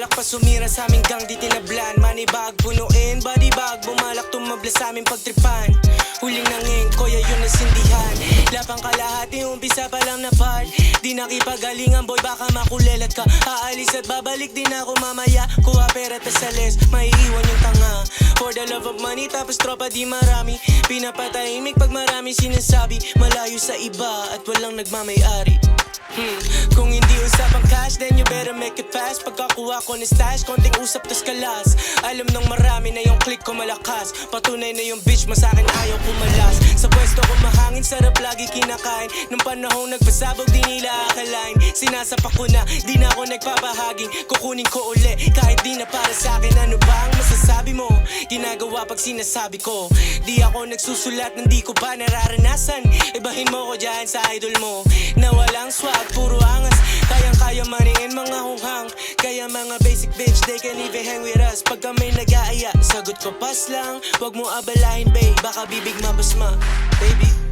Balak pa sumira sa aming gang di tinablan. Money bag, punuin, body bag. Bumalak tumabla sa aming pagtripan. Huling nanging, kuya yun nasindihan. Lapang kalahati, umpisa pa lang na part. Di nakipagalingan boy, baka makulelat ka. Aalis at babalik din ako mamaya. Kuha pera tas alis, maiiwan yung tanga. For the love of money, tapos tropa di marami. Pinapatahimik pag marami sinasabi. Malayo sa iba at walang nagmamay-ari. Kung hindi usapang cash, then you better make it fast. Pagkakuha ko ng stash, konting usap tas kalas. Alam ng marami na yung click ko malakas. Patunay na yung bitch mo sa'kin ayaw kumalas. Sa pwesto ko mahangin, sarap lagi kinakain. Nung panahong nagpasabog, di nila akalain. Sinasapak ko na, di na ako nagpapahaging. Kukunin ko uli, kahit di na para sa'kin. Ano ba ang masasabi mo? Ginagawa pag sinasabi ko. Di ako nagsusulat, hindi ko ba nararanasan. Ibahin mo ko dyan sa idol mo na walang swag, puro angas. Kayang-kaya mariin mga hunghang. Kaya mga basic bitch, they can even hang with us. Pag kami nag-aaya, sagot ko pas lang. Wag mo abalahin babe, baka bibig mapasma. Baby